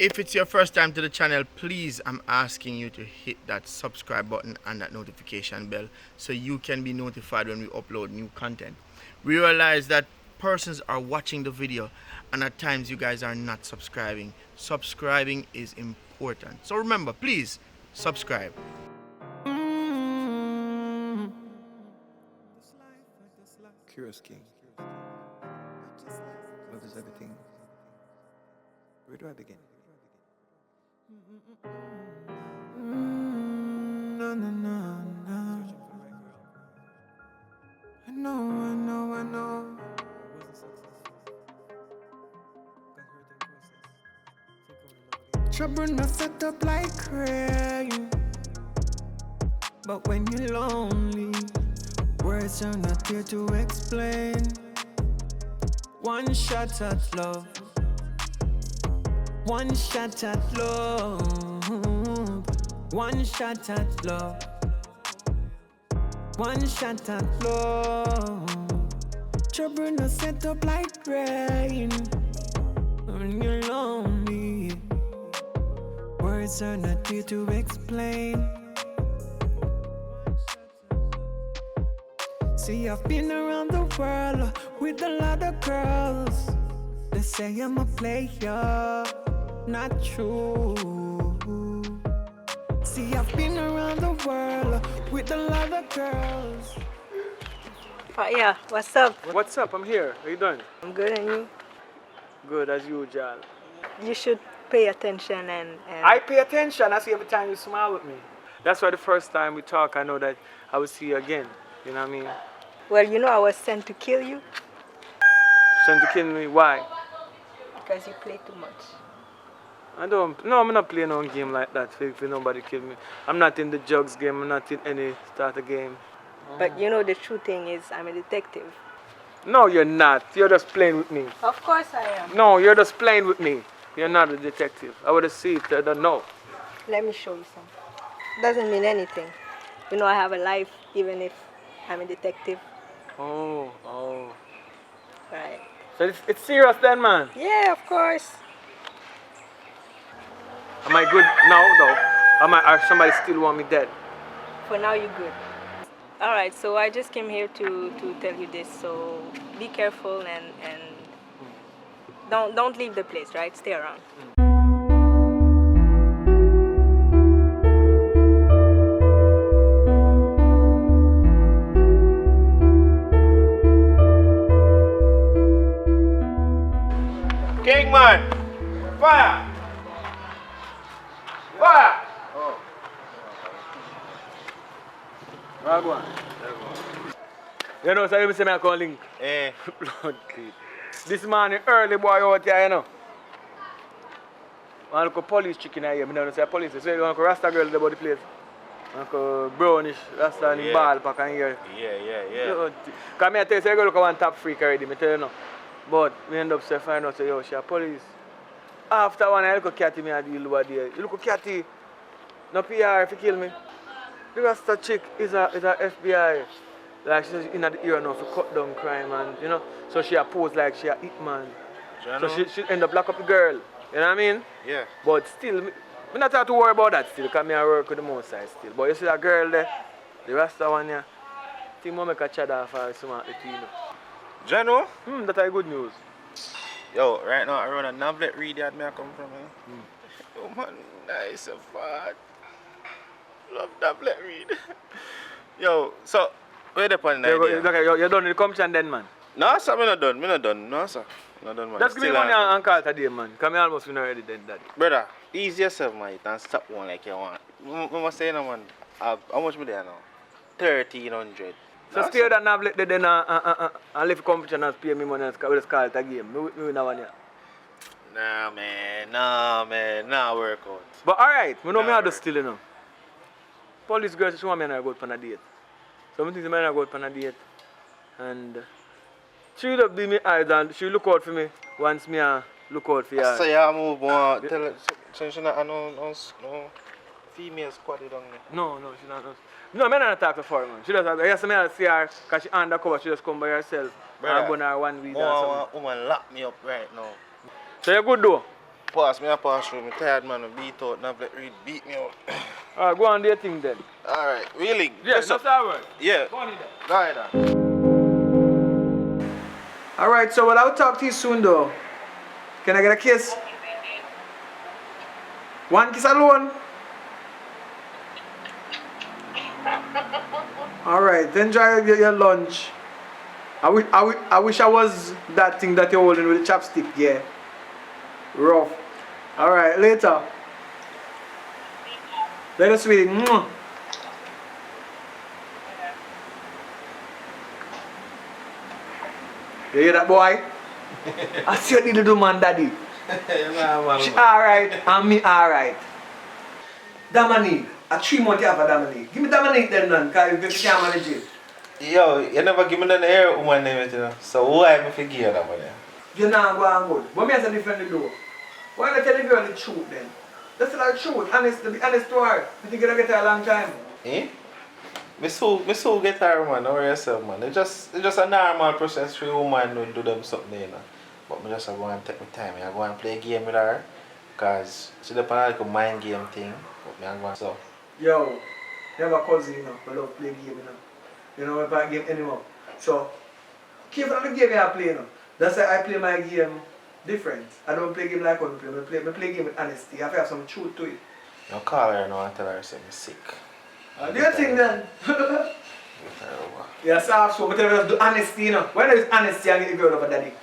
If it's your first time to the channel, please, I'm asking you to hit that subscribe button and that notification bell so you can be notified when we upload new content. We realize that persons are watching the video and at times you guys are not subscribing. Subscribing is important. So remember, please subscribe. Curious King. Love is everything. Where do I begin? No, no, no, no. I know. Trouble not set up like rain. But when you're lonely, words are not here to explain. One shot at love. One shot at love. One shot at love. One shot at love. Trouble not set up like rain. When you're lonely, words are not here to explain. See, I've been around the world with a lot of girls. They say I'm a player, not true. See, I've been around the world with a lot of girls. Yeah, what's up? What's up? I'm here. How you doing? I'm good, and you? Good as usual. You should pay attention and I pay attention. I see every time you smile with me. That's why the first time we talk, I know that I will see you again. You know what I mean? Well, you know I was sent to kill you Trying to kill me. Why? because you play too much. I'm not playing no game like that for nobody kill me. I'm not in the drugs game. I'm not in any starter game. But you know the true thing is I'm a detective. No, you're not. You're just playing with me. Of course I am. No, you're just playing with me. You're not a detective. I would have seen it. I don't know. Let me show you some. Doesn't mean anything. You know I have a life even if I'm a detective. Oh. Right. So it's serious then, man. Yeah, of course. Am I good now, though? Or somebody still want me dead? For now you're good. Alright, so I just came here to tell you this, so be careful and don't leave the place, right? Stay around. Kingman! Fire! Fire! Right one. You know, so you say I call link. Blood clean. This morning early boy out here, you know. I look a police chicken here, I don't say police. So you want to Rasta girl about the place. Like a brownish Rasta and ball pack and here. Yeah. Because I tell you, so you go look at one top freak already, I tell you no. But we end up finding out, say, yo, she a police. After one, I look at Catty, I deal over there. You look at Catty, no PR if you kill me. The Rasta chick is a FBI. Like she's in the ear now to cut down crime and you know. So she a pose like she a hitman. So she end up lock up the girl. You know what I mean? Yeah. But still, me not have to worry about that still, because I work with the most side still. But you see that girl there, the Rasta one here, I think I make a chat off her some of the team. Jano? That's a good news. Yo, right now I run a novelet read that me I come from. Oh man, nice and fat. Love novelet read. Yo, so where the point idea? You're done with the competition then, man. No, sir, me not done. No, sir. Not done, man. Just give me money and call today, man. Come here almost win already then, daddy. Brother, ease yourself, man, and stop one like you want. I must say, no, man, how much me there now? 1,300. So no, stay that novelet then and leave competition and pay me money and we'll just call it a game. Me win that one here. Nah, man, nah work out. But alright, me know Nah, me have to work. steal, you know. Police girls, she want me and I go out on a date. So I think the man I go out on a date. And she will be me eyes and she look out for me once me look out for her. So you move more. Tell her, so she not no female squad down there. No, she not. No, I don't talk to her, man. She just, I see her because she undercover, she just come by herself. Brother, I'm going to her 1 week or more something. woman lock me up right now. So you're good though? pass through. I'm tired, man. I beat out. Now let Reed beat me out. Alright, go on do your thing then. Alright, really? Yeah, that's that word. Yeah. Go on in there. Go ahead, Alright, so well, I'll talk to you soon though. Can I get a kiss? One kiss alone? Alright, enjoy your lunch. I wish I was that thing that you're holding with the chopstick, yeah. Rough. Alright, later. Later, sweetie. Mwah. You hear that, boy? I see what you need to do, man, daddy. She alright, and me alright. Dominique, a 3 month you have a Dominique. Give me Dominique then, man, because you can't manage it. Yo, you never give me none air woman name, you know. So why am I forget that one? You're not going good. But me as a different do. Why not tell the girl the truth then? That's the truth, honest, to be honest to her. You think you're going to get her a long time? Eh? Me so get her, man, or yourself, man. It's just a normal process for a woman to do them something, you know. But me just go and take my time. I go and play a game with her. Because she depends on like a mind game thing. But me I go and so. Yo, you have a cousin, you know, I love play game, you know. You know, if I game anymore. So, careful on the game I play, you know. That's why I play my game different. I don't play game like I play. I play game with honesty. I have to have some truth to it. You call her now and tell her I'm sick. Do you think then? Yeah, so but tell her do honesty, you know. When there is honesty, I get the girl over daddy.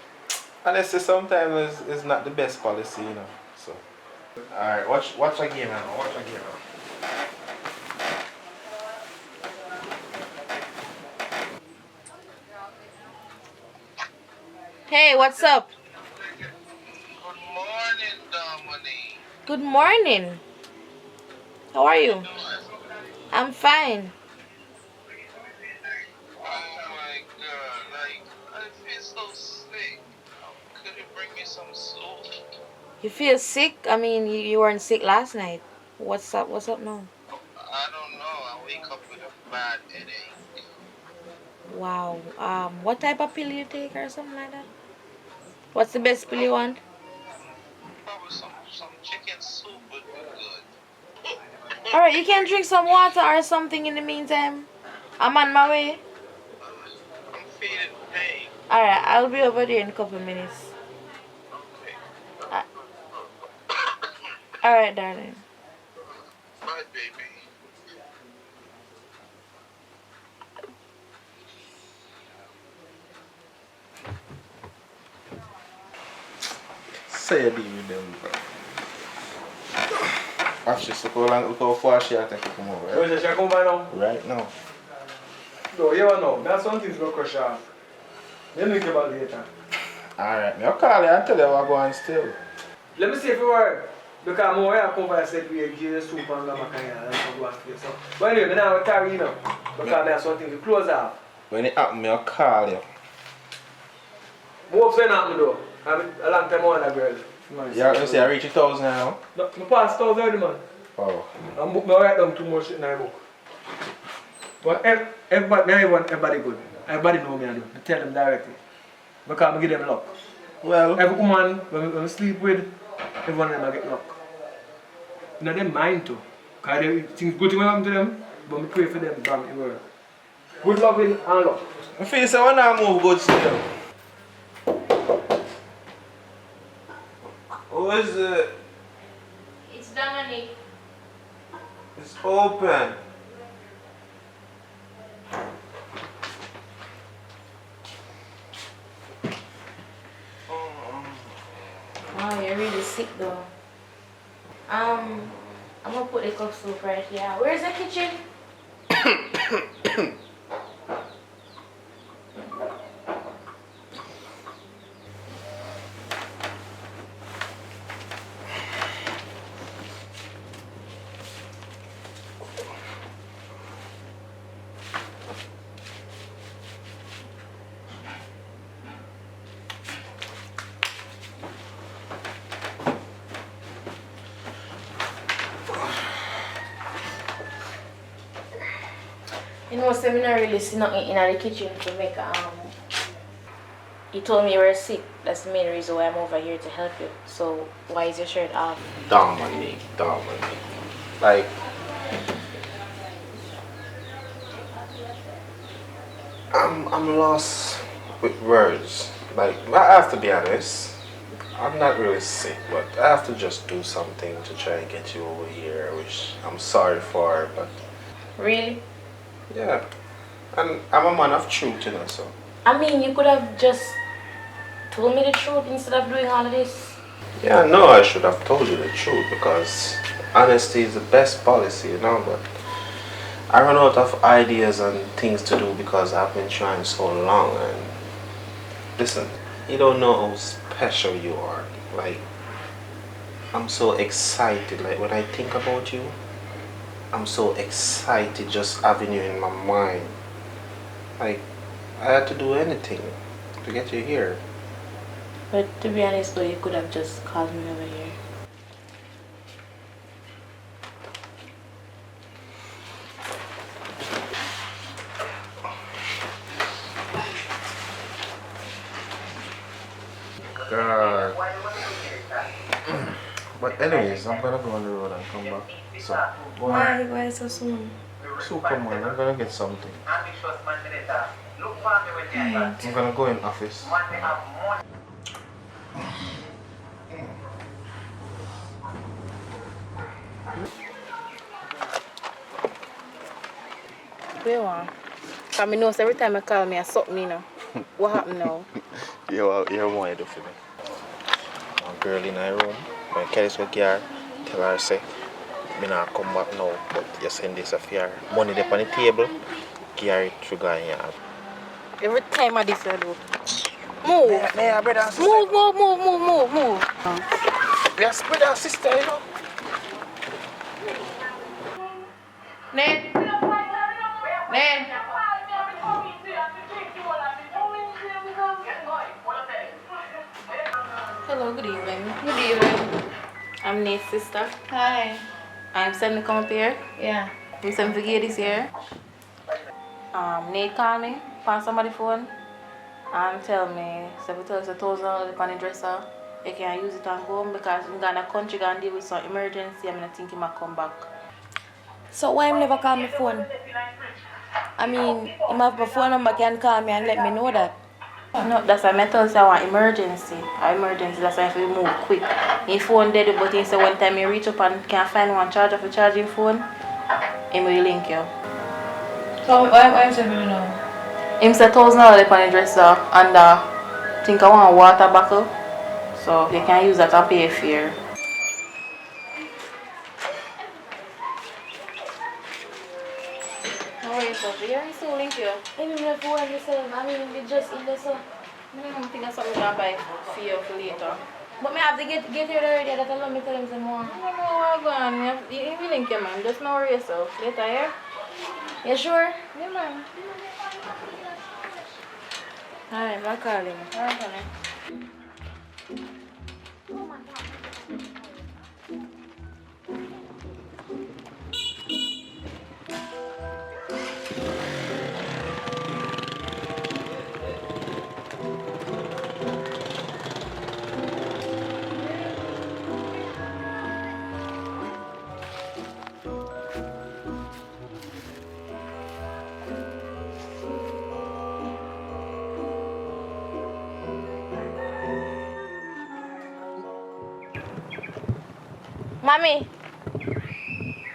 Honesty sometimes is not the best policy, you know. So, alright, watch a game now. Watch a game now. Hey, what's up? Good morning, Dominique. Good morning. How are you? I'm fine. Oh my God, like I feel so sick. Could you bring me some soup? You feel sick? I mean, you weren't sick last night. What's up? What's up now? I don't know. I wake up with a bad headache. Wow. What type of pill you take or something like that? What's the best pill you want? Probably some chicken soup would be good. Alright, you can drink some water or something in the meantime. I'm on my way. I'm feeling pain. Alright, I'll be over there in a couple of minutes. Okay. Alright, darling. Bye, baby. Say a deal with them, bro. Actually, look how far she has to come over. Where is she come by now? Right now. No, you don't know. That's something to crush off. Then think about it later. Alright, I'll call you and tell you what going still. Let me see if you work. Because I'm aware I come by and say we give you soup and gamakaya and go and play. So, but anyway, now I carry you now. Because there's something to close off. When it happen, I'll call you. More friend happen though. A long time on that girl. Yeah, you say I reach 1,000 now? No, I passed 1,000 already, man. Oh. I'm book, I write down too much shit in my book. But everybody, I want everybody good. Everybody know me, I do. I tell them directly. Because I give them luck. Well, Every woman when I sleep with, every one of them I get luck. You know, they mind too. Because they things good things happen to them, but I pray for them from the world. Good loving and love. I feel so when I move good still. Who is it? It's Dominic. It's open. Wow, you're really sick though. I'm gonna put the cup soup right here. Where's the kitchen? You know, so I don't really see nothing in the kitchen to make You told me you were sick. That's the main reason why I'm over here to help you. So why is your shirt off? Dominic. Like, I'm lost with words. Like, I have to be honest. I'm not really sick, but I have to just do something to try and get you over here, which I'm sorry for, but Really? yeah. And I'm a man of truth, you know, so. I mean, you could have just told me the truth instead of doing all of this. Yeah, no, I should have told you the truth because honesty is the best policy, you know, but I run out of ideas and things to do because I've been trying so long. And listen, you don't know how special you are. Like, I'm so excited. Like, when I think about you, I'm so excited just having you in my mind. Like, I had to do anything to get you here. But to be honest though, you could have just called me over here. God. But anyways, I'm gonna go on the road and come back. So, Why so soon? so come on, I'm gonna get something. I'm gonna go in office. Where you want? Cause me know every time I call me, I something, you know. What happened now? You're more to do for me. A girl in her room, when Kelly's with her, tell her say, me not come back now, but you send this of your money up on the table, give her it to go in your hand. Every time I this I do. Move. Yeah, brother and sister. Move. Yes, brother and sister, you know. Ned. Hello, good evening. Good evening. I'm Nate's sister. Hi. I'm sending to come up here. Yeah. I'm sending to get this here. Nate called me, pass somebody phone, and tell me, so if you tell us $1,000 on the dresser, you can use it and go home because I'm going to country and deal with some emergency. I'm not thinking I come back. So why him never call me phone? I mean, him have my phone number, can call me and let me know that. No, that's why I tell you I want emergency. Emergency, that's why if you move quick. His phone dead, but he said one time you reach up and can't find one charger for charging phone, he will link you. So why am saying no? Him said $1,000 on the dresser and think I want a water bottle. So you can use that to pay a fare. No worries, Sophie. Yeah, still link you. Even if you want to say, I mean, they just in there, so. I think that's something I buy for you for later. But me have to get here already, that allow me tell him some more. No, I'm going. You will link you, man. Just no worry yourself. Later, yeah? You sure? Yeah, man. Alright, I'll call him. Alright, honey. Mommy.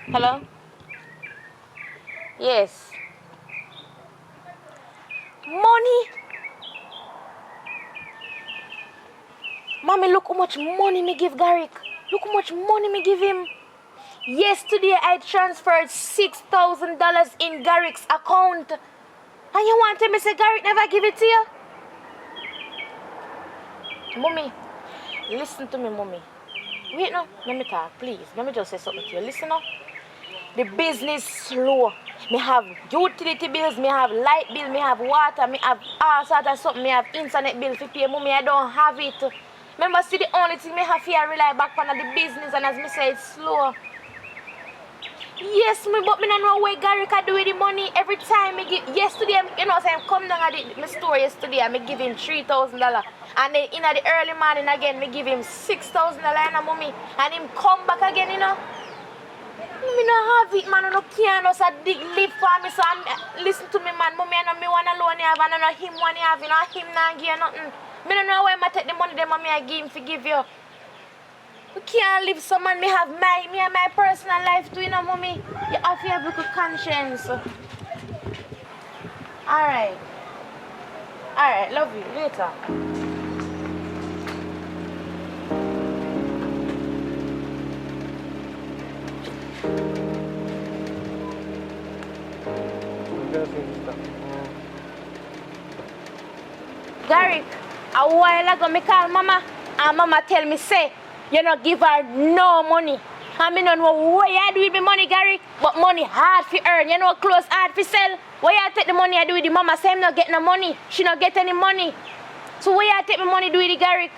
Hello? Yes. Money? Mommy, look how much money me give Garrick. Look how much money me give him. Yesterday I transferred $6,000 in Garrick's account. And you want me to say Garrick never give it to you? Mommy, listen to me, Mommy. Wait no, let me talk, please. Let me just say something to you. Listen up. The business slow. Me have utility bills, me have light bill, me have water, me have all sorts of something, me have internet bill for pay. Mommy, I don't have it. Remember, see the only thing me have here rely back on the business, and as me say, it's slow. Yes, me, but me don't know where Gary can do with the money. Every time me give, yesterday, you know, say I come down at my store yesterday, and me give him $3,000. And then in the early morning again, me give him $6,000 and a mommy. And him come back again, you know. Me no have it, man. I no care. No, so dig live for me. So listen to me, man. Mommy, I know me one alone have, and I know him one have. You know, him not give nothing. Me don't know where I take the money. The mommy I give him, forgive you. We can't live so, man. Me have me and my personal life too, you know, mommy. You have to have a good conscience. Alright. Alright, love you. Later. Garrick, a while ago me call mama, and mama tell me say, you know, give her no money. I mean, don't know what you do with the money, Gary, but money hard to earn. You know, clothes hard to sell. Where you take the money I do with the mama? Say I'm not get no money. She not get any money. So where you take the money do with the Gary?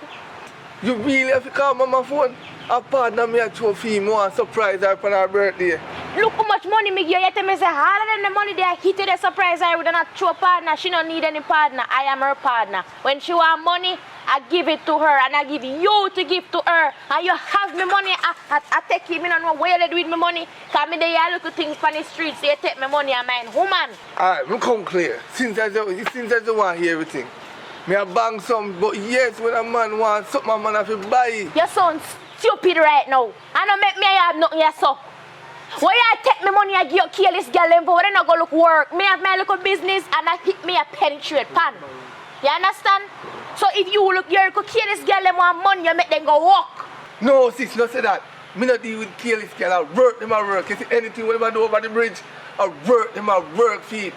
You really have to call mama phone? A partner me a trophy, me want surprise her for her birthday. Look how much money me give you. You tell me say all of them the money they hit the surprise her with a true partner. She don't need any partner. I am her partner. When she want money, I give it to her and I give you to give to her. And you have me money, I take it. I don't know where they do with my money. Because me there look at things on the streets. So you take my money and mine. Woman. Alright, me come clear. Since I don't want to hear everything. Me a bang some, but yes, when a man wants something, a man have to buy it. You sound stupid right now. I don't make me have nothing here, so. Why you take me money and give you careless girl them for? They not go look work. Me have my little business and I pick me a penetrate pan. You understand? So if you look your careless girl them want money, you make them go walk. No, sis, no say that. Me not deal with careless girl. I work them, I work. You see anything when I do over the bridge, I work them, I work for it.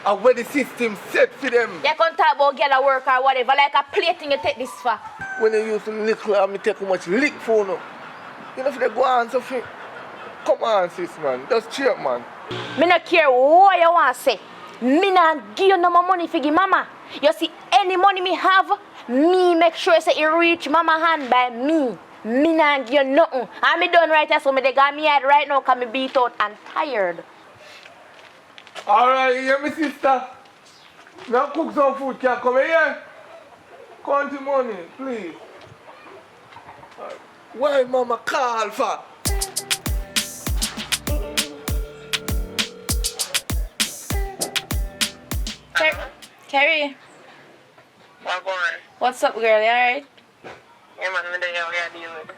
And where the system set for them. You can talk about girl at work or whatever, like a plating you take this for. When you use little and me take how much lick for no. You know if they go on something. Come on, sis, man. Just cheer, man. Me not care what you want to say. Me not give you no more money for give mama. You see, any money me have, me make sure say it reach mama hand by me. Me not give you nothing. And me done right here, so me they got me head right now because me beat out and tired. Alright, you hear me, sister? Now cook some food, can come here? Count money, please. Why mama call for? Carrie, What going? what's up, girl? You alright? Yeah, man, me there, we are dealing with.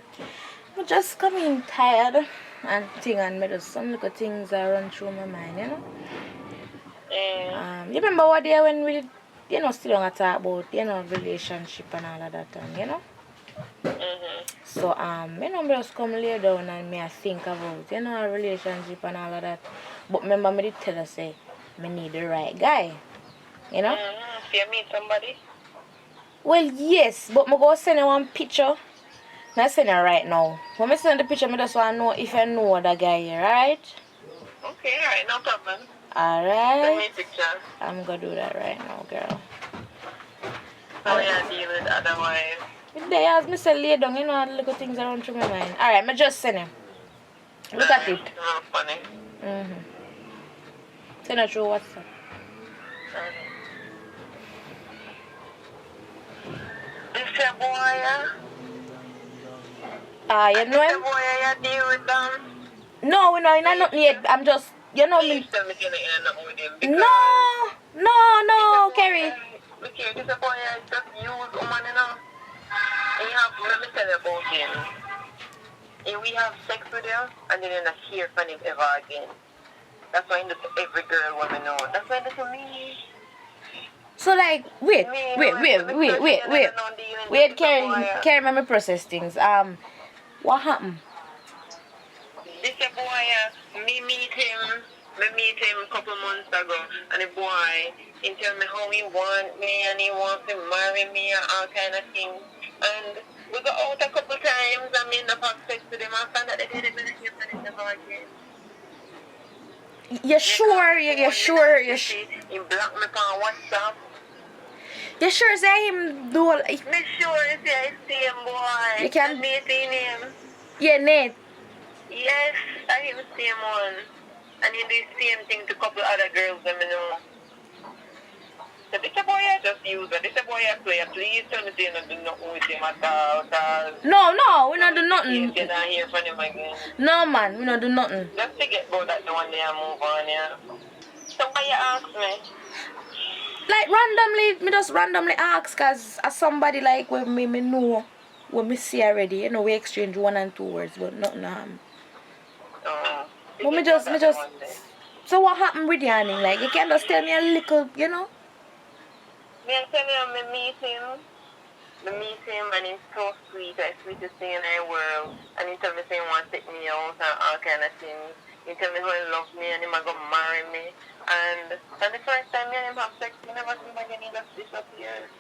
I'm just coming tired and thing and me just some little things that run through my mind, you know? You remember what day when we, you know, still don't talk about, you know, relationship and all of that, and, you know? So, you know, me just come lay down and me I think about, you know, a relationship and all of that. But remember me did tell her, say, me need the right guy, you know? So you meet somebody? Well, yes, but me go send you one picture. I send it right now. When I send the picture, I just want to know if you know the guy here, alright? Okay, alright, no problem. Send Alright? me a picture. I'm gonna do that right now, girl. How we are dealing with otherwise. If they ask me to lay down, you know, the little things around through my mind. Alright, I just send him. Look at it. Oh, funny. Send it through WhatsApp. This your boy, yeah? You know This him? your boy, you deal with them? No, we're not nothing yet. I'm just, you know me. Please tell me you're not with him. Because No, Kerry. Okay, this boy just use woman, you know. And you have, let me tell you about him. And we have sex with him, and then you're not hear from him ever again. That's why he does to every girl woman know. That's why he does to me. So like, wait, Kerry, let me process things. What happened? This a boy, me meet him a couple months ago, and the boy, he tell me how he want me, and he wants to marry me, and all kind of things. And we go out a couple times, and me end up having sex with him, and found that they didn't really hear from him never again. You sure? He blocked me on WhatsApp. You sure say him do all... Me sure it's the same boy. You can... meeting him. Yeah, Nate. Yes, I have the same one. And you do the same thing to a couple other girls that I know. So this a boy I just use it. This a boy I play. Please tell me you don't do nothing with him at all. No, we not do nothing. You not hear from him again. No man, we not do nothing. Just forget about that the one day and move on, yeah. So why you ask me? Like randomly, me just randomly ask cause as somebody like when me know when me see already, you know, we exchange 1 and 2 words, but nothing But me just so what happened with Yanni? Like you can just tell me a little, you know? Me I tell you, me meet him and he's so sweet, the sweetest thing in the world. And he tell me say he wants to take me out and all kind of things. He tell me how he loves me and he might go marry me. And the first time me and him have sex, we never see him again, he just disappeared.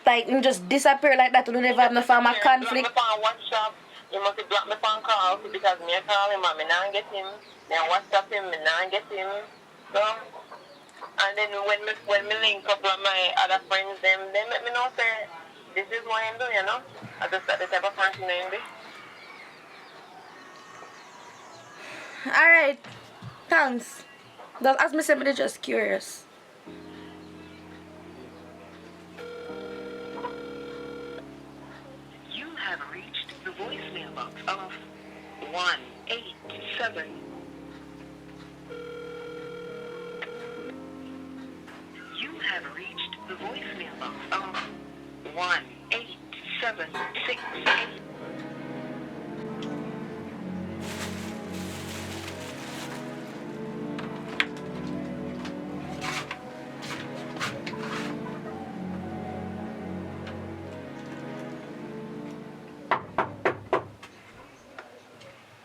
Like you just disappear like that, you never have no form of conflict. He block me on WhatsApp, he must block me on call because me I call him and me not get him. Then WhatsApp him, me not get him. So, and then when me link up with my other friends, they make me know say, this is what I'm doing, you know? I just got the type of person I'm doing. Alright. Thanks. Just as me said, me just curious. You have reached the voicemail box of 187. You have reached the voicemail box of 18768.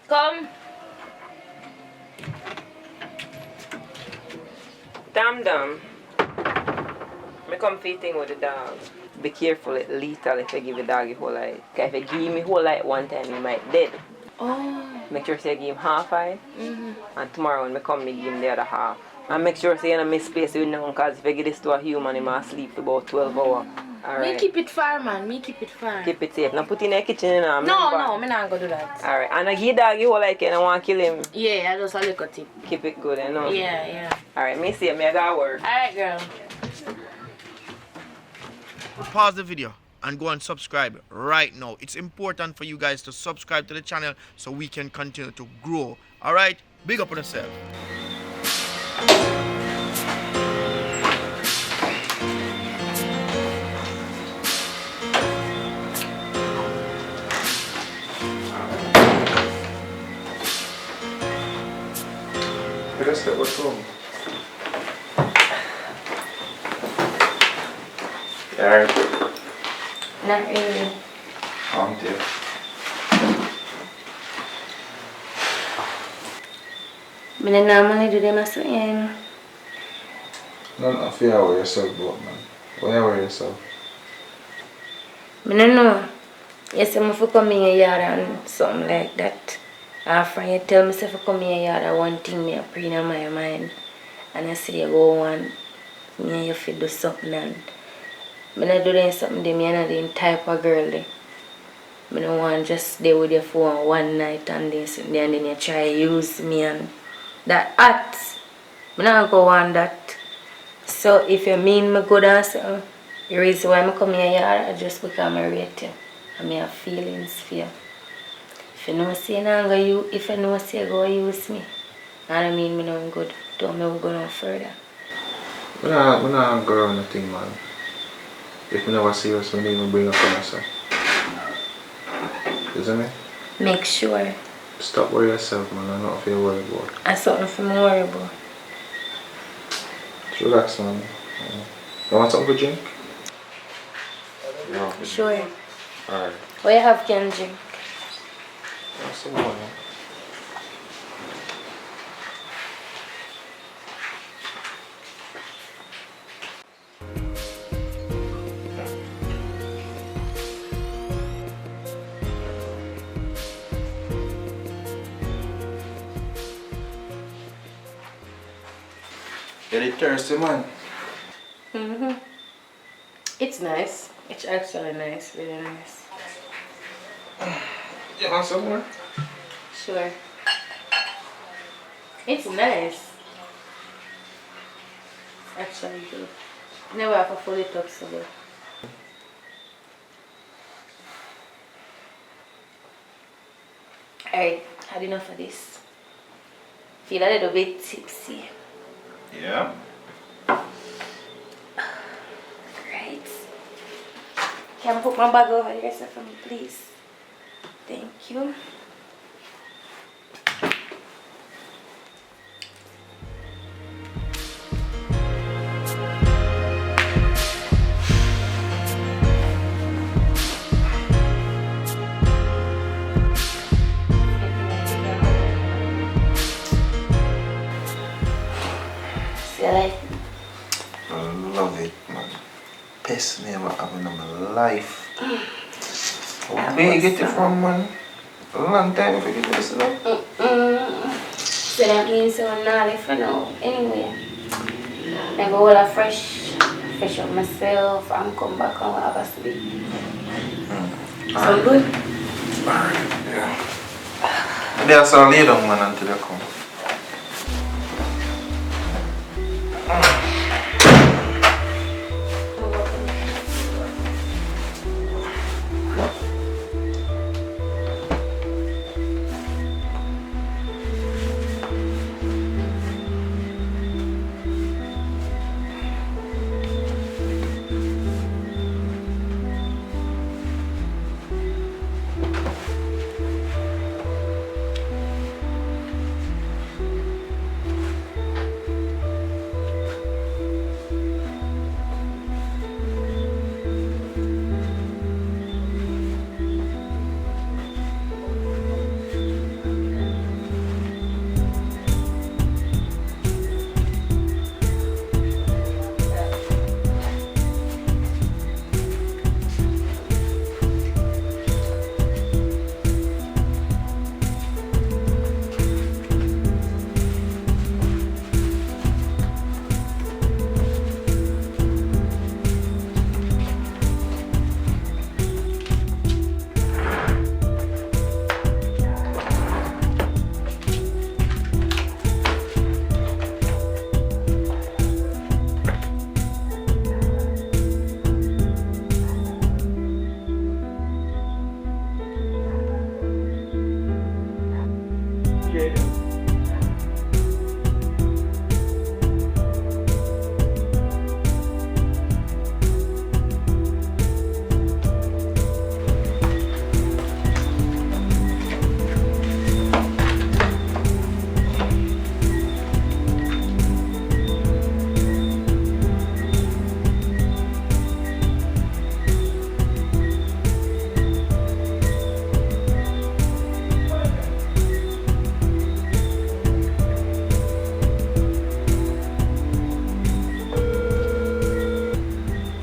Come. Damn. Me come feeding with the dog. Be careful, it's lethal if you give the dog a whole light. Because if you give him a whole light one time, he might dead. Oh. Make sure you give him half eye. And tomorrow when I come, I give him the other half. And make sure you don't miss space with him because if you give this to a human, he might sleep for about 12 hours. Alright. Me keep it far, man. Me keep it far. Keep it safe. Now put it in the kitchen. No, me not gonna do that. Alright. And I give dog a whole like and I want to kill him. Yeah, I just a little tip. Keep it good, you know? Yeah. Alright, me see it. Me I got work. Alright, girl. Pause the video and go and subscribe right now. It's important for you guys to subscribe to the channel so we can continue to grow. Alright? Big up on yourself. What's wrong? Yeah. Not really. Dear. Me not normally do them as well. Don't fear about yourself, but man. Why worry yourself? Me don't know. You say me for come in your yard and something like that. After you tell me say for come in your yard, one thing me a pre in my mind. And I say you go on, me and you fit do something and me not do them something there, me not the type of girl there. Me don't want just stay with you for one night and then you try to use me and that hot. Me not go on that. So if you mean me good and something, the reason why I come here yard just because I rate you. And I have feelings for you. If you know say you if you know say go use me, I don't mean me no good. Don't me go no further. I'm not go around nothing, man. If I never see you, so I even bring up on myself. Isn't it? Make sure. Stop worrying yourself, man. I'm not feel worried about. I something for me worry about. Just relax, man. You want something to drink? No. Sure. Alright. What you have can drink? Some more, man. Get it thirsty, man. It's nice. It's actually nice, really nice. You want some more? Sure. It's nice. Actually, good. Never have to fold it up so good. Alright, had enough of this. Feel a little bit tipsy. Yeah. Right. Can I put my bag over here so for me, please? Thank you. See, I like it. I love it, man. Best name I have in my life. Where you get it from, man? A long time for you to listen up. So that means I'm not if I know anyway. I go all fresh up myself and come back and have a sleep. So good? Alright, yeah. Maybe I saw lay down, man, until they come.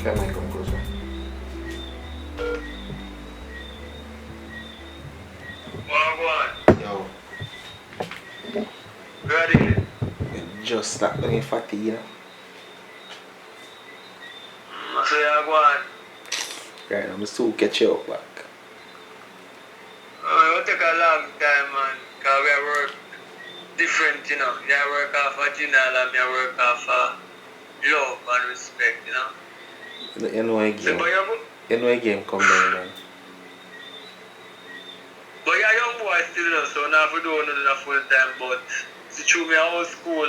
Can I come closer? Yo. Ready? Just start doing fatty, you know? So you go on. Right, I'm still catch you up back. It will take a long time, man. Because we work different, you know. You work off of general and you work off of love and respect, you know. You know a game. But You know a game come down, man. you're a young boy still, you know, so now if we don't do it full time, but see through me whole school,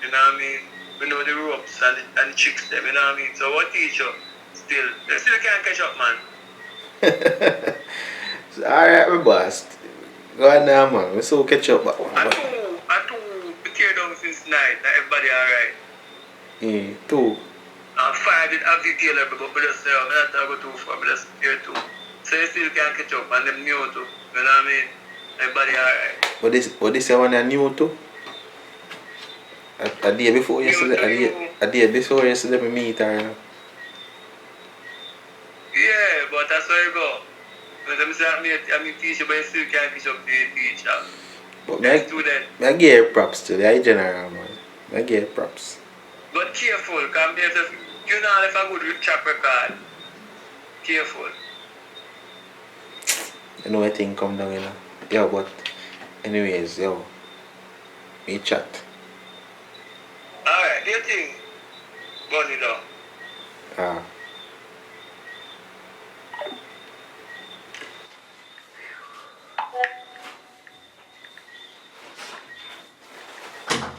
you know what I mean? We know the ropes and the tricks them, you know what I mean? So what teach you still? You still can't catch up, man. Alright, my boss. Go on now, man. We still catch up back. I two tear down since night, and everybody alright. Yeah, two. And five did have detail everybody, but just say, I'm not going to go too far, but just tear two. So you still can't catch up, and them new too, you know what I mean? Everybody alright. But this one are new too? A day before yesterday, a day before yesterday we meet her. Yeah, but that's where you go. Because I'm saying I'm a teacher, but you still can't catch up to the teacher. But I I give her props to the general, man. I give her props. But careful, because you know if I go to track record. Careful. You know, I think come down, you know. Yeah, but anyways, yo. We chat. Alright, do you think? Burn it down. Ah.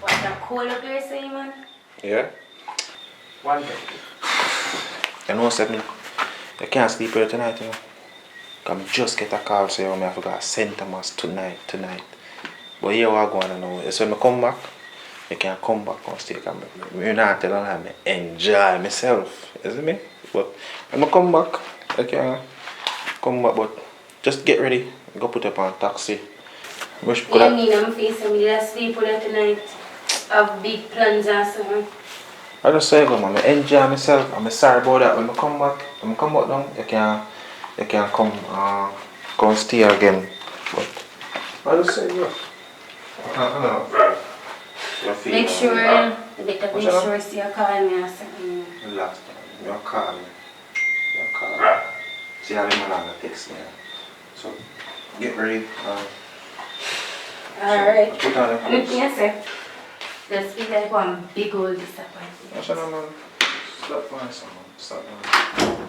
What a cool place, man. Yeah? One thing. You know something? You can't sleep here tonight, you know. Come just get a call saying I have to go to St. Thomas tonight. But here what going on now. So when I come back, you can come back on stay. I'm not telling you I enjoy myself. You see me? But when I come back, I can come back, but just get ready. Go put up on taxi. Wish could I mean, I'm facing with that sleep with tonight. Have big plans and so on. I just say go man, I enjoy myself. I'm sorry about that. When I come back down, you can come stay again. But I just say go. Make sure, better make sure see you call me or something. Relax, man. You call me. See how the man text me. So get ready. Alright. So, put on the clothes. Yes, sir. Just feel like one big old disappointment. What's up, man? Stop man. Stop man.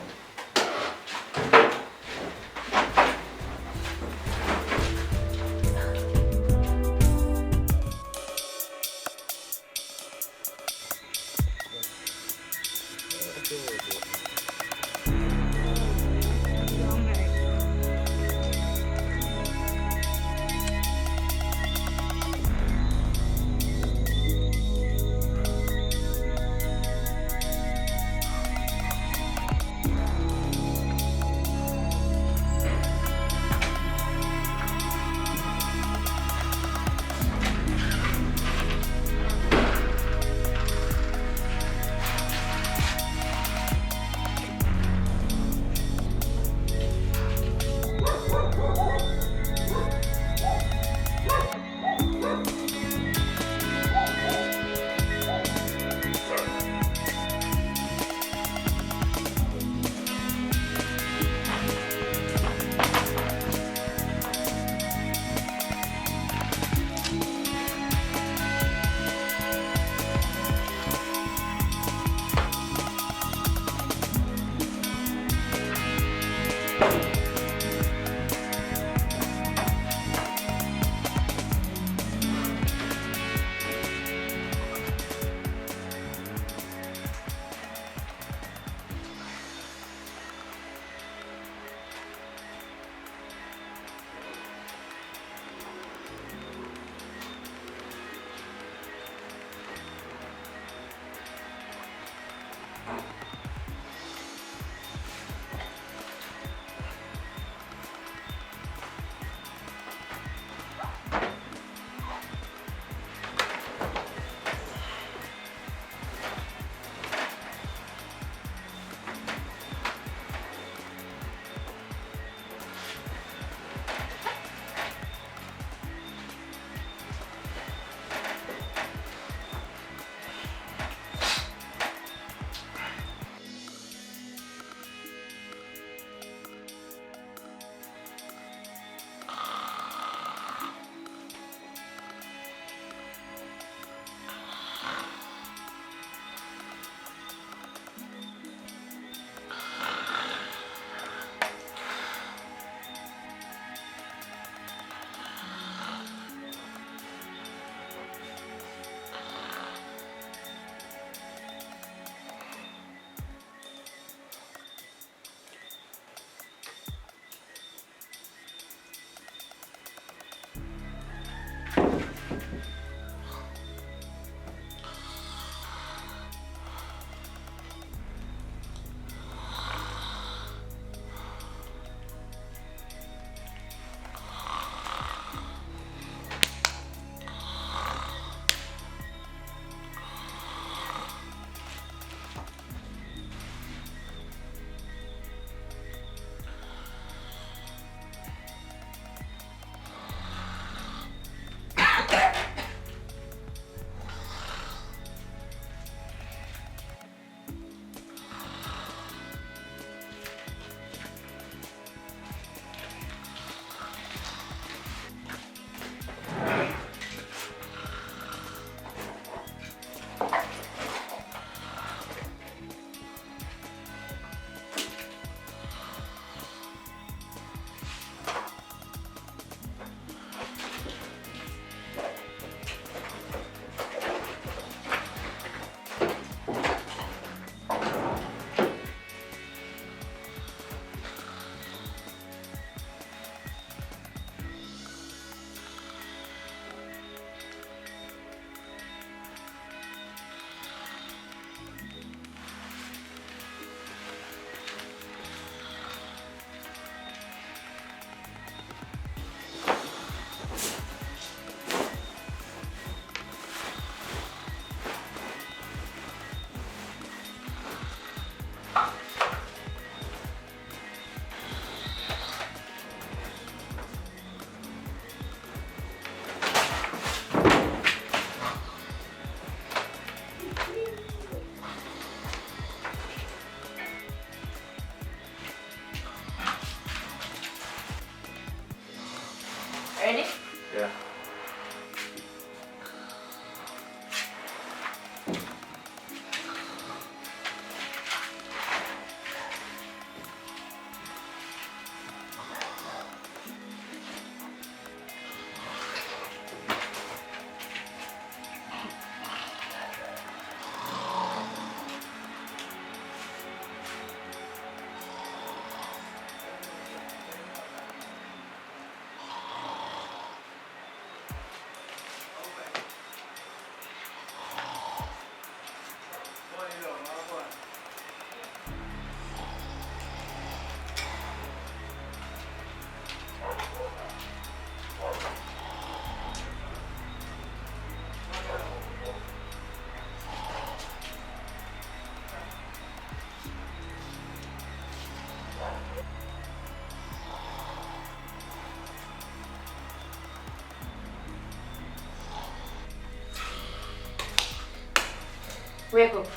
Wake up.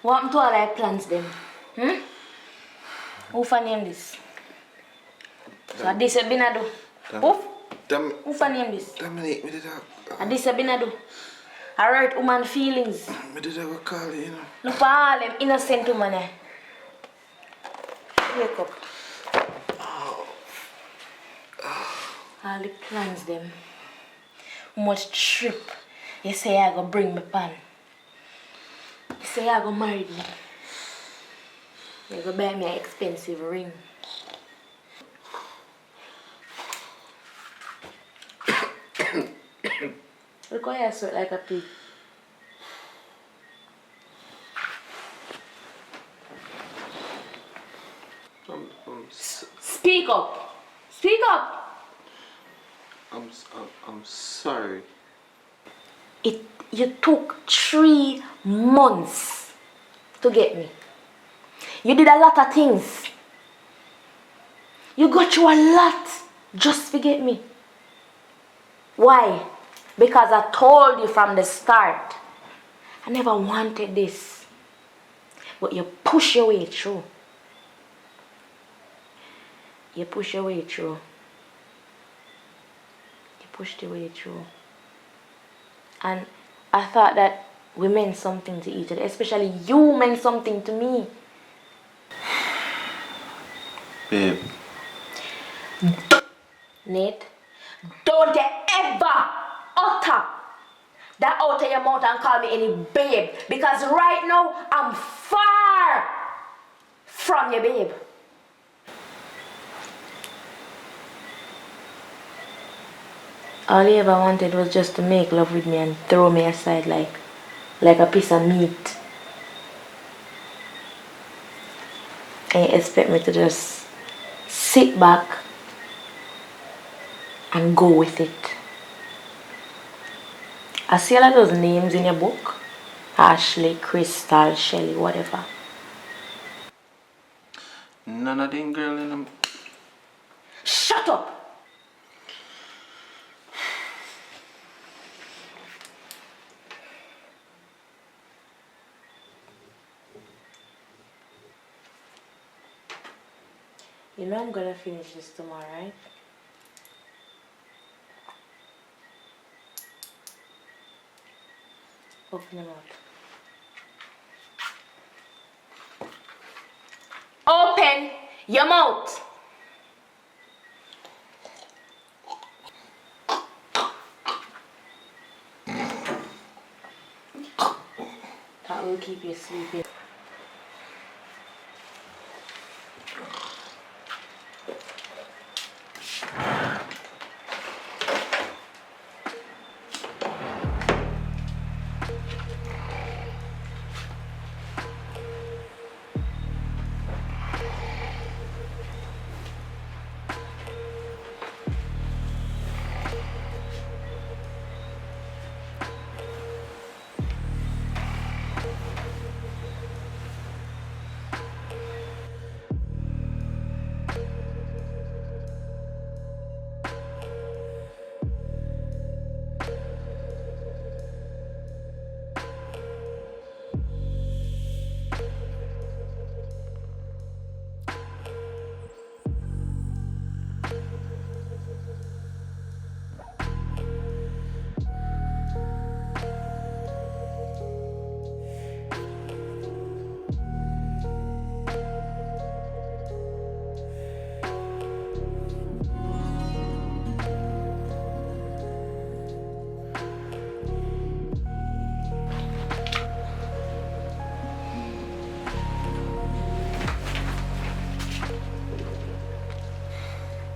What happened to all our plans then? Who for name this? So this you been a do? Who for name this? Dominic, me did And this you been a do? I hurt woman feelings. me did a call you know. Look for all them innocent woman eh. Wake up. All the plans them. How much trip you say I go bring me pan. You say I go marry me. You go buy me an expensive ring. Look how you sweat like a pig. Speak up! Speak up! I'm sorry. You took 3 months to get me. You did a lot of things. You got through a lot just to get me. Why? Because I told you from the start. I never wanted this. But you push your way through. You push your way through. You pushed your way through. And I thought that we meant something to each other. Especially you meant something to me. Babe. Nate, don't you ever utter that out of your mouth and call me any babe. Because right now, I'm far from your babe. All you ever wanted was just to make love with me and throw me aside like a piece of meat. And you expect me to just sit back and go with it. I see all of those names in your book. Ashley, Crystal, Shelly, whatever. None of them girl in them. Shut up! You know I'm gonna finish this tomorrow, right? Open your mouth. Open your mouth! That will keep you sleeping.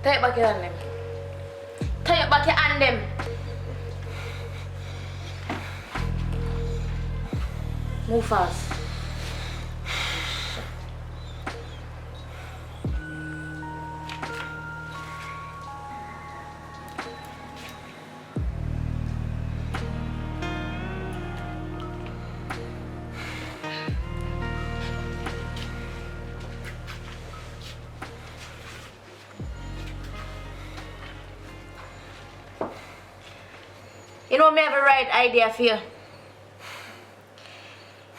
Take back your hand them. Take back your hand them. Move fast. know me have a right idea for you.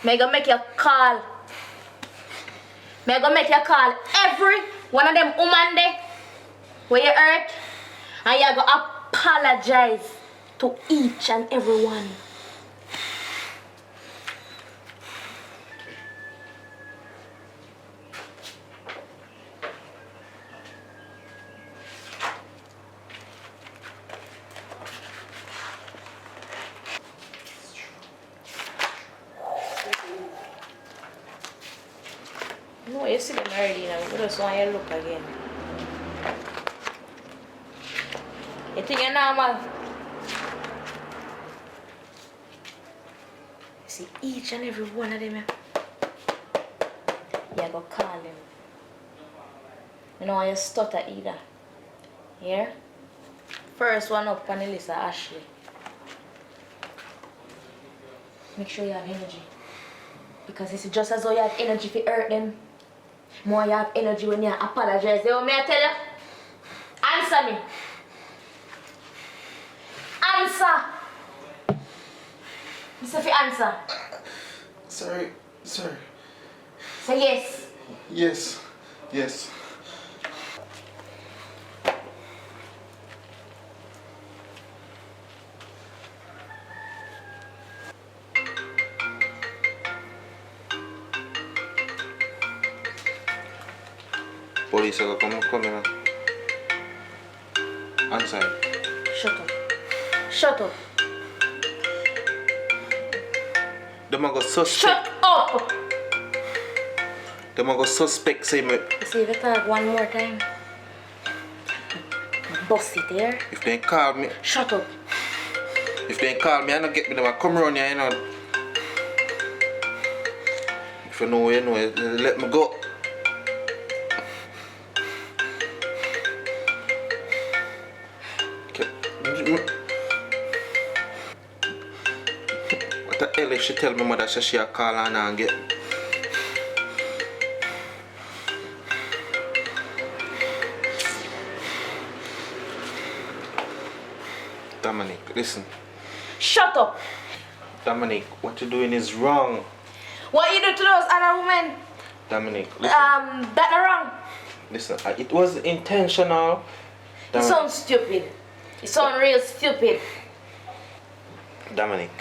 Me gonna make you call. Me gonna make you call every one of them woman there where you hurt, and you gonna apologize to each and every one. No, you see them already now. We just want you to look again. You think you're normal? You see each and every one of them. You go call them. You don't want you stutter either. Here? First one up on the list is Ashley. Make sure you have energy. Because it's just as though you have energy to hurt them. More you have energy when you apologize. You want me to tell you? Answer me. Answer. You say if you answer. Sorry. Say yes. Yes. Police are come here. Answer. Shut up. Them a go suspect. Shut up. Them a go suspect say me. You see if you talk one more time. Bust it here. If they call me. Shut up. If they call me, I don't get me. Them a come around here, you know. If you know, let me go. What the hell if she tell me mother say she a call her and get Dominic, listen. Shut up. Dominic, what you're doing is wrong. What you do to those other women? Dominic, listen. That not wrong. Listen, it was intentional. You sound stupid. You sound real stupid. Dominic,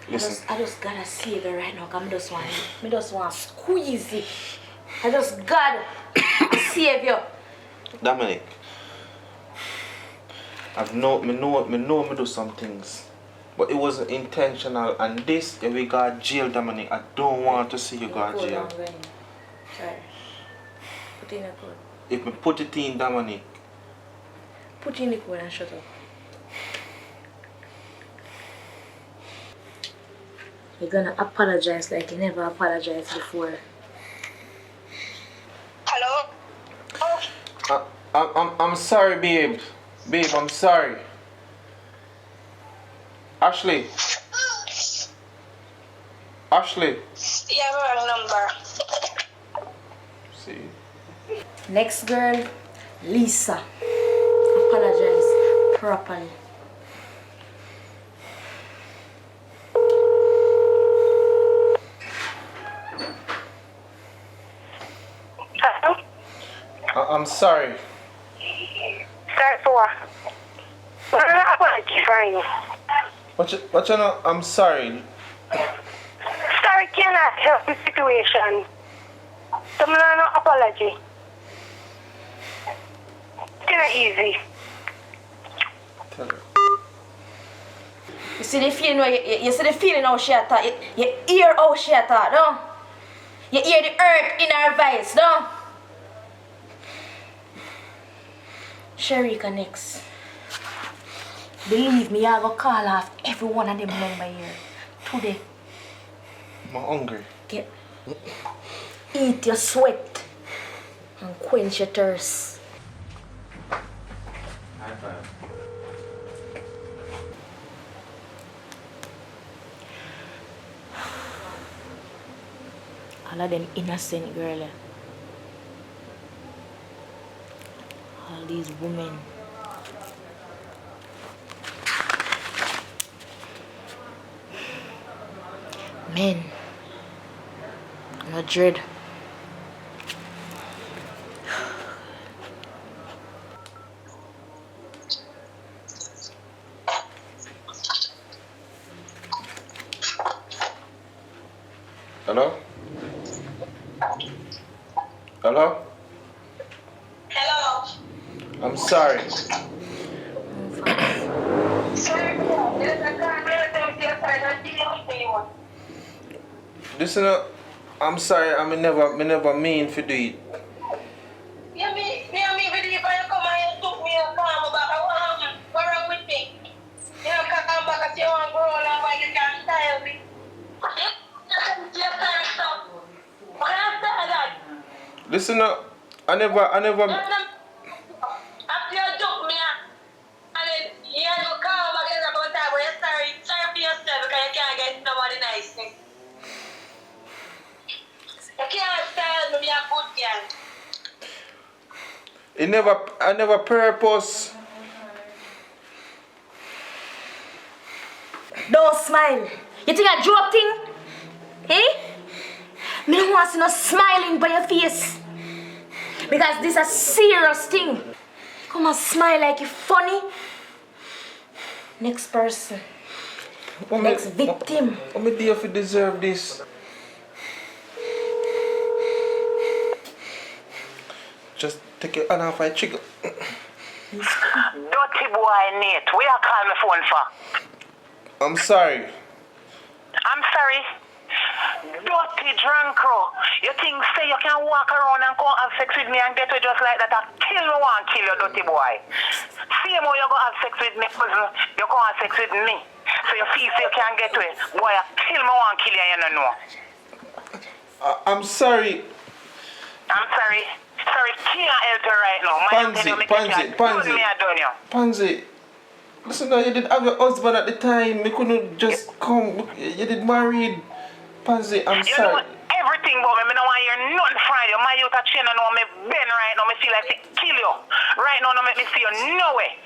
listen. I just gotta save it right now because I just want to squeeze it. I just gotta save you. Dominic, me know me do some things. But it wasn't intentional, and this, if we got jail, Dominic, I don't want to see you go to jail. Sorry. Put in the code. If we put it in, Dominic. Put in the code and shut up. You're gonna apologize like you never apologized before. Hello? I'm sorry, babe. Babe, I'm sorry. Ashley. You have a wrong number. See. Next girl, Lisa. Apologize properly. Hello? I'm sorry. Sorry for what? What an apology for you. What you know? I'm sorry. Sorry cannot help the situation. So I'm not no apology. It's not easy. Tell her. You see the feeling you see the feeling how she attack. You hear how she attack, no? You hear the hurt in her voice, no? Sharika next. Believe me, I go call off every one of them member here today. I'm hungry. Eat your sweat and quench your thirst. High five. All of them innocent girl. All these women. Amen. No dread. Hello? Hello? Hello. I'm sorry. Listen up. I'm sorry, me never mean to do it. Yeah, me video if I come and you took me and come back. What wrong with me? You know, come back and you want to grow and why you can't style me. You can't stop. What can I say that? Listen up. I never After you took me and then you don't come back and about time where you're sorry for yourself because you can't get nobody nice. You can't style me a good girl. I never purpose. Don't smile. You think I joke thing? Eh? Me don't want to see no smiling by your face. Because this is a serious thing. Come and smile like you funny. Next person. Next victim. I'm there if you deserve this. Just take your hand off my trigger. Dirty boy, Nate. Where you call my phone for? I'm sorry. I'm sorry. Dirty drunkro. You think say you can walk around and go have sex with me and get away just like that? I kill me one kill you, dirty boy. See how you go have sex with me, cousin. You go have sex with me. So you feel so you can get away. Boy, I kill me one kill you, you don't know. I'm sorry. I'm sorry. Sorry, can't help you right now. Pansy. Listen now, you did have your husband at the time. Me couldn't just come. You did married. Pansy, I'm you sorry. Know everything about me. I don't want to hear nothing from you. My youth are chain and know me bend right now. Me feel like to kill you. Right now, no make me see you no way.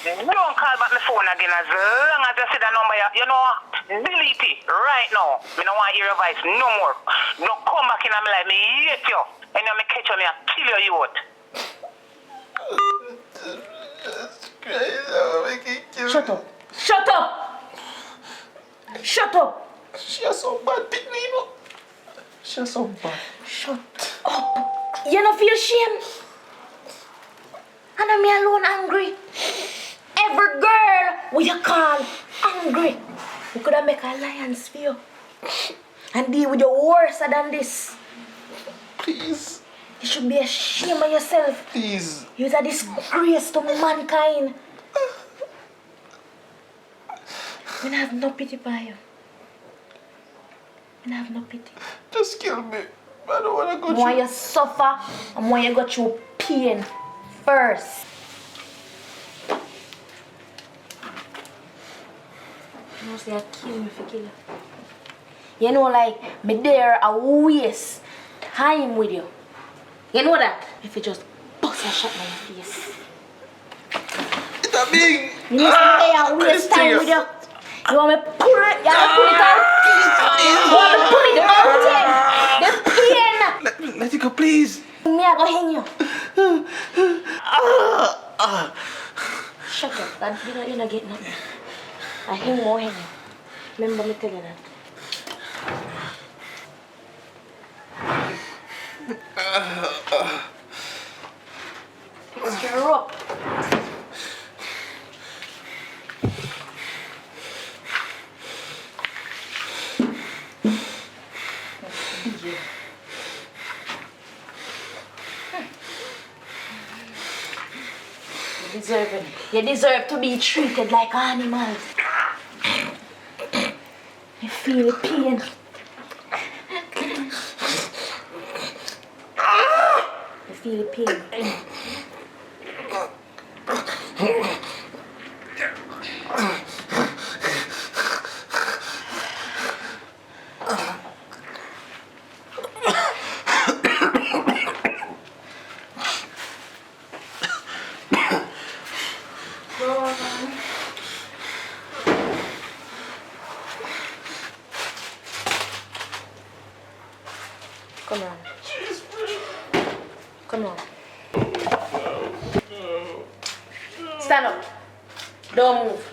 Don't call back my phone again as long as you see that number. You know, delete it right now. Me don't want to hear your voice no more. Don't come back in and me like me hate you. And you me catch you, me and kill you, you out. Shut up. Shut up. Shut up. She's so bad, Nino. She's so bad. Shut up. You don't feel shame? And I'm me alone angry. Every girl what you call angry. We could have make alliance for you. And deal with you worse than this. Please. You should be ashamed of yourself. Please. You're a disgrace to mankind. I have no pity for you. I have no pity. Just kill me. I don't want to go through. More you suffer and more you go through pain first. You know, say I kill me for kill you. You know, like, me there I waste time with you. You know that? If you just bust a shot in your face. It's a big. You know, say I waste time with you. You want me to pull it? You want me to pull it out? You want me to pull it out? The pain. Let it go, please. Me, I go hang you. Shut up. That you not get nothing. I hang more hang you. Remember me tell you that. Extra rope. You deserve it. You deserve to be treated like animals. You feel the pain. You feel the pain. Come on. Come on. Stand up. Don't move.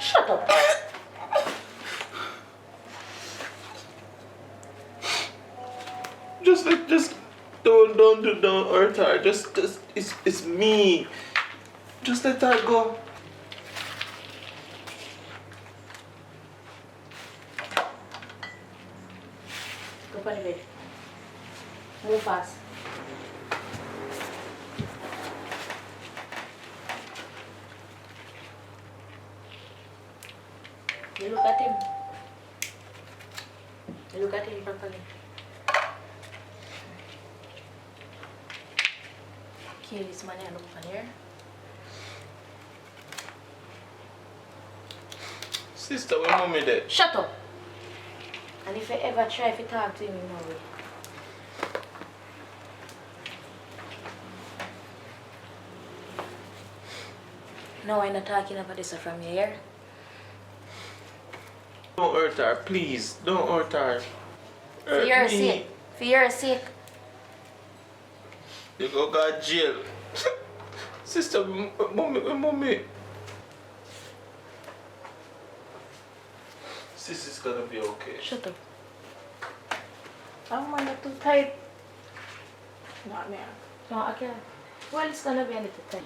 Shut up. Just don't hurt her. Just it's me. Just let her go. Go on the bed. Move fast. You look at him. You look at him properly. Kill this man and open here. Sister, when mommy there? Shut up! And if you ever try to talk to him, you know it. No, I'm not talking about this from your ear. Don't hurt her, please. Don't hurt her. For your sake. For your sake. You go jail. Sister, mommy. Sister's gonna be okay. Shut up. I'm not too tight. Not me. No, I can't. Well, it's gonna be a little tight.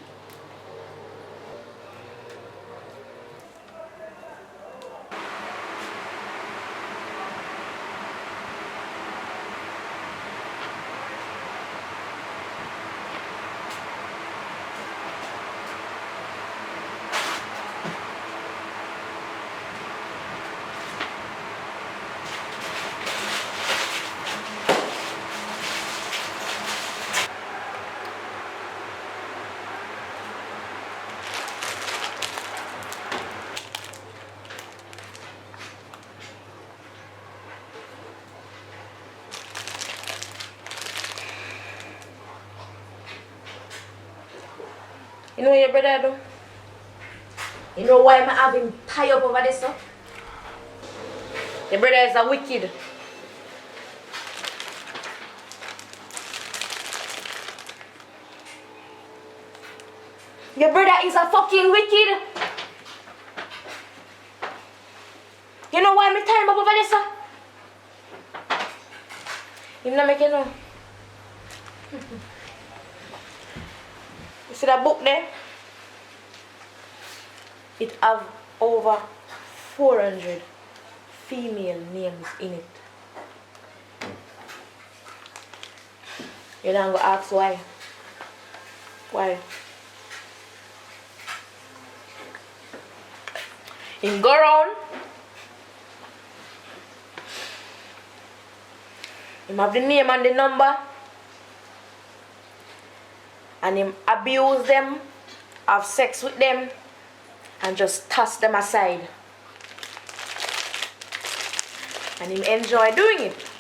You know what your brother do? You know why I'm having tie up over this stuff? Your brother is a wicked. Your brother is a fucking wicked. You know why I'm tying him up over this stuff? Him not make you know. You see that book there? It have over 400 female names in it. You're not gonna ask why. Why? Him go around. Him have the name and the number. And him abuse them, have sex with them, and just toss them aside. And him enjoy doing it.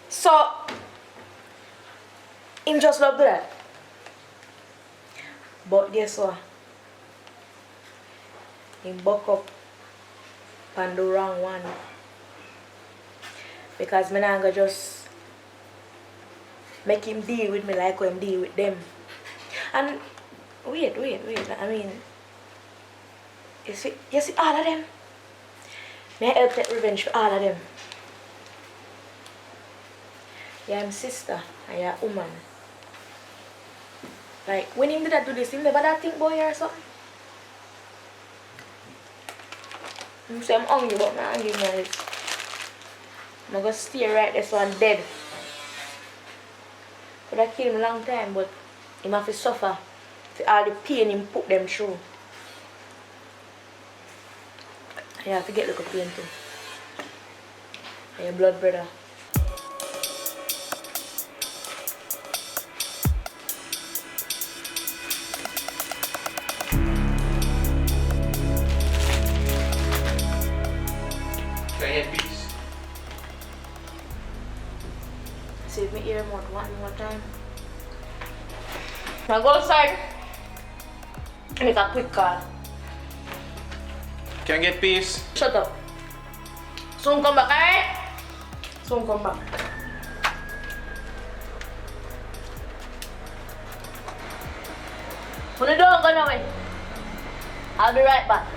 So, him just love that. But guess what? Him buck up and do wrong one. Because me not gonna just make him deal with me like how him deal with them. And wait. I mean, you see all of them? May I help take revenge for all of them? You're my sister and you're a woman. Like, when him did that do this, him never that think about you or something? Him say I'm hungry, but I'm hungry now. I'm gonna stay right there so I'm dead. Could have killed him a long time, but him have to suffer for all the pain him put them through. You have to get like a pain too. And your blood brother. Can you peace? Save me ear more one more time. Now go outside. Make a quick call. Can I get peace? Shut up. Soon come back, alright? Soon come back. When you don't go nowhere, I'll be right back.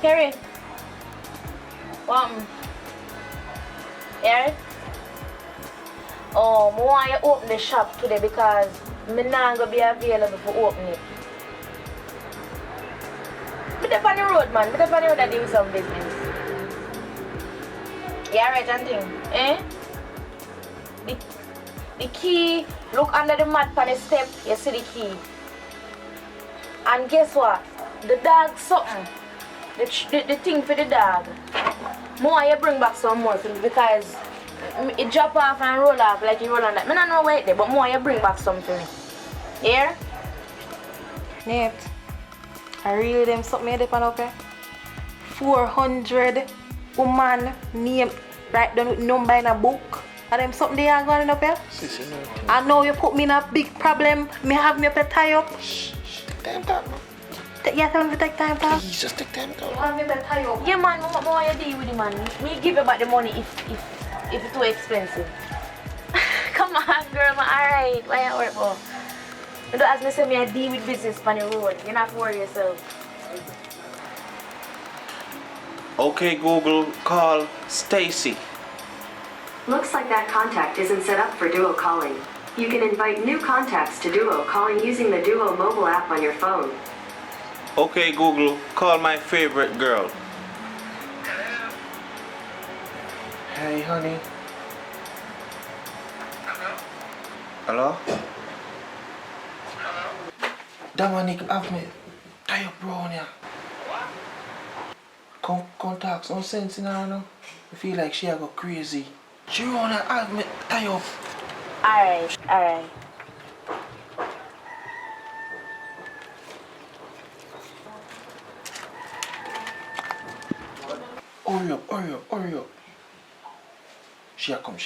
Carrie. Eric? Oh, I want you to open the shop today because I'm not going to be available for open it. I'm up on the road, man. I'm up on the road to do some business. Yeah, right, and thing. Eh? The key, look under the mat on the step, you see the key. And guess what? The dog something. The thing for the dog. More you bring back some more for me because it drop off and roll off like you roll on that. I don't know where it there, but more you bring back some for me. Here? Nate, I really them something there pan up here. 400 woman name right down with number in a book. Are them something they are going up here? I know you put me in a big problem. Me have me up to tie up. Shh, take time talk, man. Yeah, tell me to take time talk. Please, just take time talk. Have me to tie up. Yeah, man, more you deal with it, man. Me give you back the money if it's too expensive. Come on, girl, man. Alright, why you work for? You don't ask me say me I deal with business on the road. You don't have to worry yourself. Okay, Google, call Stacy. Looks like that contact isn't set up for duo calling. You can invite new contacts to duo calling using the Duo mobile app on your phone. Okay, Google, call my favorite girl. Hey, honey. Hello? Dominic, have me tie up Wrone here. Come talk, some sense in her now. I feel like she a go crazy. She wanna have me tie up. Alright. Hurry up. She a come.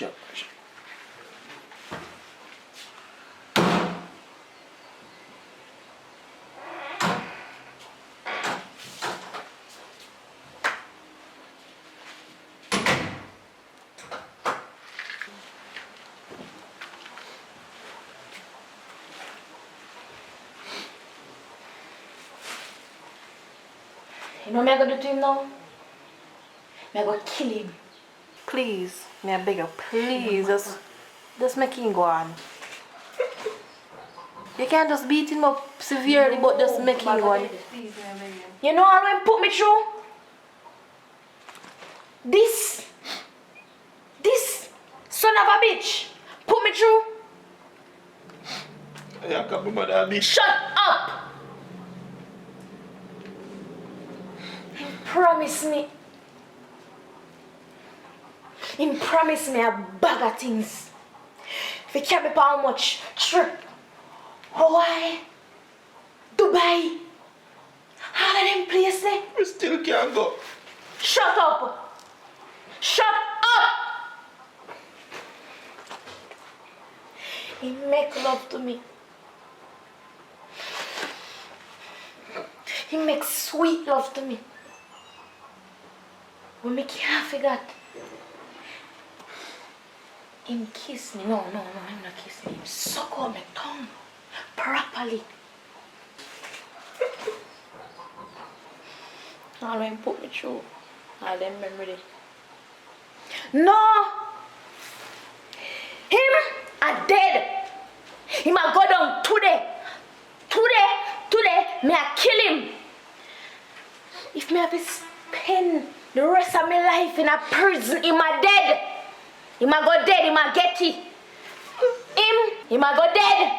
You know what I'm going to do to him now? I'm going to kill him. Please, me I beg you, please, just make him go on. You can't just beat him up severely, but just make him go on. You know how he put me through? This son of a bitch put me through. Yeah, come my daddy. Shut up! He promised me a bag of things. If you can't be how much trip, Hawaii, Dubai, all of them places. We still can't go. Shut up! Shut up! He make love to me. He makes sweet love to me. When me can't forget. Him kiss me. No, I'm not kissing him. Suck out my tongue. Properly. All him put me through. All them memory. No! Him are dead. He might go down today. Today, may I kill him. If me have to spend the rest of my life in a prison, he might dead. He might go dead, he might get it. He might go dead.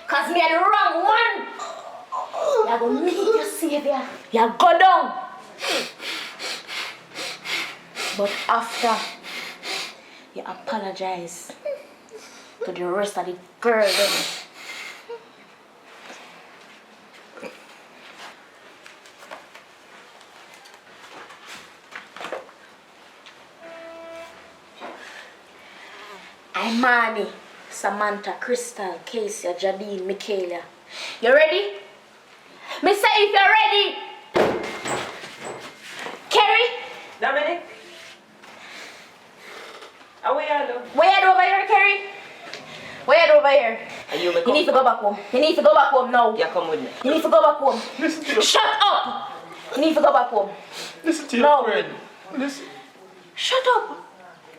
Cause me are the wrong one. You go meet your savior. You go down. But after, you apologize to the rest of the girls. Imani, Samantha, Crystal, Casey, Jadine, Michaela. You ready? Me say if you're ready. Kerry? Dominic? Where are you? Where over here, Kerry? Where over here? You need to go back home. You need to go back home now. Yeah, come with me. You need to go back home. Listen to your Shut up! You need to go back home. Listen to your No. friend. Listen. Shut up.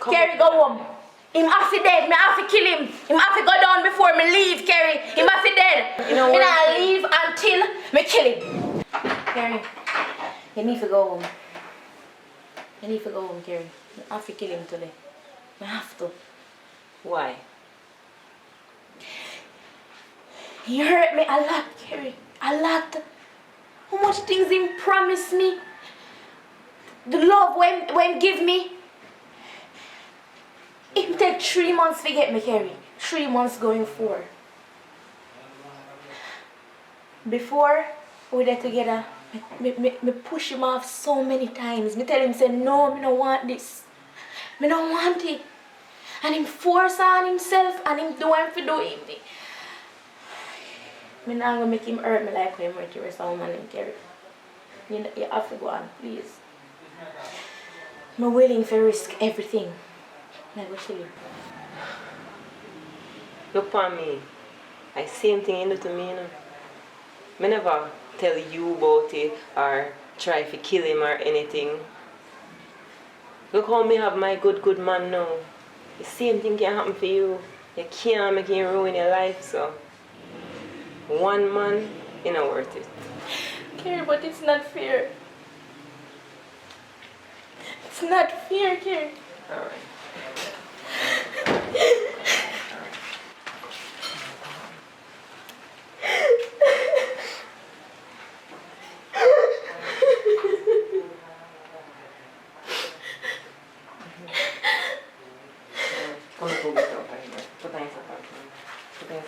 Kerry, go home. Him have to dead. Me have to kill him. Him have to go down before me leave, Kerry. Him have to dead. You know me what? not leave until me kill him. Kerry, you need to go home. You need to go home, Kerry. Me have to kill him today. Me have to. Why? He hurt me a lot, Kerry. A lot. How much things he promised me. The love when give me. It take 3 months to get me, Kerry. 3 months going 4. Before we were together, me push him off so many times. Me tell him, say, no, me don't want this. Me don't want it. And him force on himself and him do what he do it. Me not gonna make him hurt me like him hurt the rest of man and Kerry. You have to go on, please. I'm willing to risk everything. Never kill him. Look for me. I same thing you do to me, you know. Me never tell you about it or try to kill him or anything. Look how me have my good man now. The same thing can happen for you. You can't make him ruin your life, so one man, it's not worth it. Kerry, but it's not fair. It's not fair, Kerry. Alright. Come to get out right now. Put on your socks. Put on your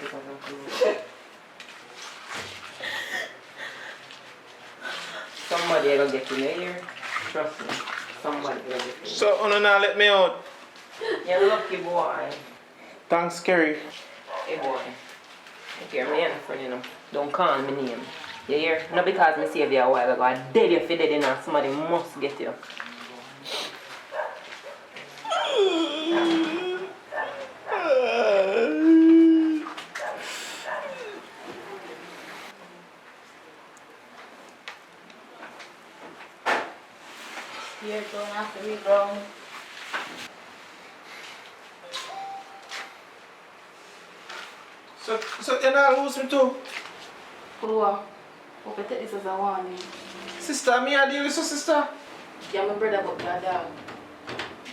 socks. Somebody will get in your ear. Trust me. Somebody will get in. So, now let me out. You're lucky boy. Thanks, Kerry. Hey boy. If you're my friend, you know, don't call me name. You hear? Not because me saved you a while ago. I dead you if you dead, you know. Somebody must get you. You're going after me, Wrone. So you're not lose me too? Who are? Hope I take this as a warning. Sister, me I deal with your sister? Yeah, my brother, but your dog.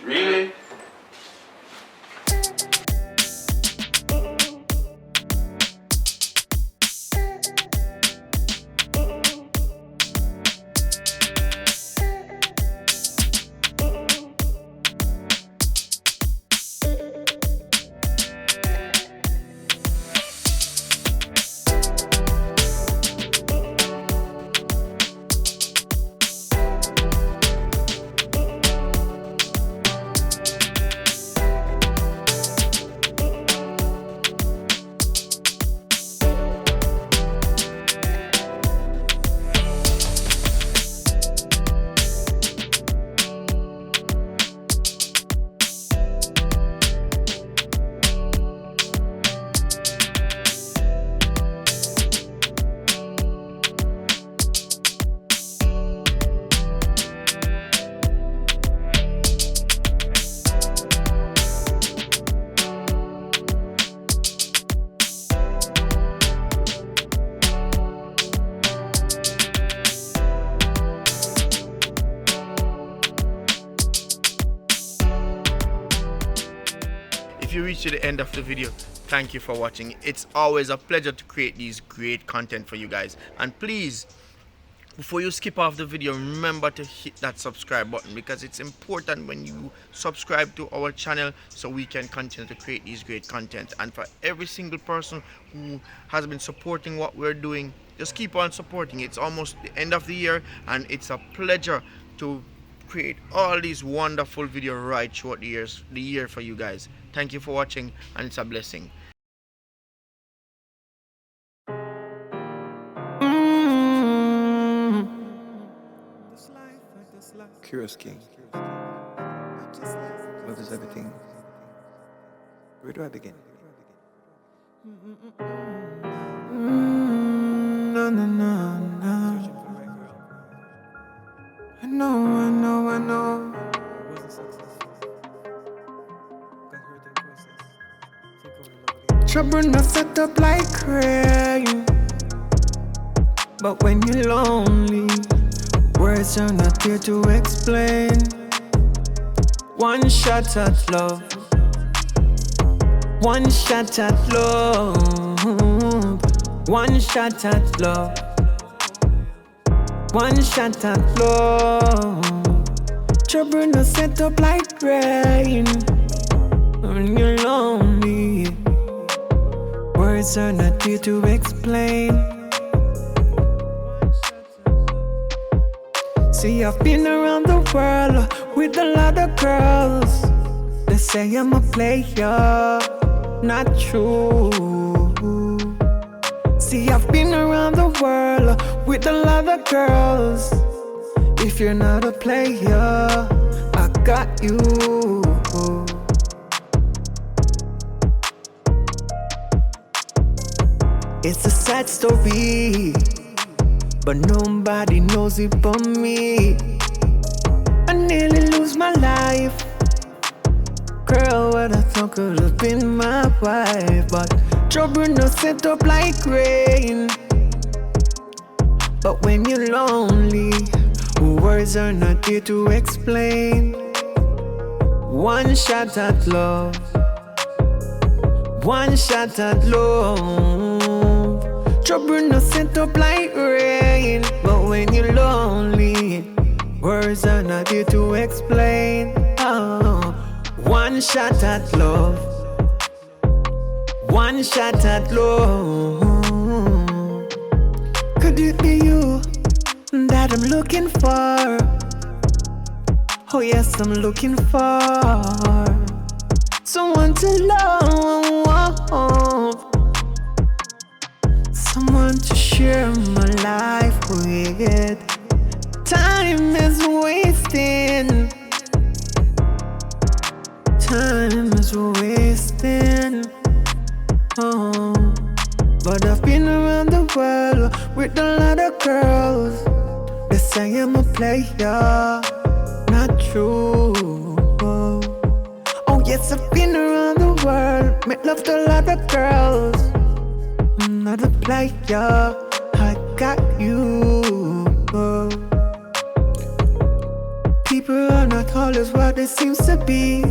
Really? If you reach to the end of the video, thank you for watching. It's always a pleasure to create these great content for you guys. And please, before you skip off the video, remember to hit that subscribe button, because it's important when you subscribe to our channel so we can continue to create these great content. And for every single person who has been supporting what we're doing, just keep on supporting. It's almost the end of the year, and it's a pleasure to create all these wonderful videos right throughout the year for you guys. Thank you for watching, and it's a blessing. Curious King. Love is everything. Where do I begin? No, no, no, no. I know. Trouble not set up like rain. But when you're lonely, words are not here to explain. One shot at love. One shot at love. One shot at love. One shot at love. Trouble not set up like rain. When you're lonely, words are not here to explain. See, I've been around the world with a lot of girls. They say I'm a player, not true. See, I've been around the world with a lot of girls. If you're not a player, I got you. It's a sad story, but nobody knows it but me. I nearly lose my life. Girl, what I thought could have been my wife, but trouble no set up like rain. But when you're lonely, words are not here to explain. One shot at love. One shot at love. Trouble no set up like rain. But when you're lonely, words are not here to explain. Oh. One shot at love. One shot at love. Could it be you that I'm looking for? Oh yes, I'm looking for someone to love, someone to share my life with. Time is wasting. Time is wasting. Oh, but I've been around the world with a lot of girls. They say I'm a player, not true. Oh yes, I've been around the world, met loved a lot of girls. I'm not a player, I got you. People are not always what they seem to be.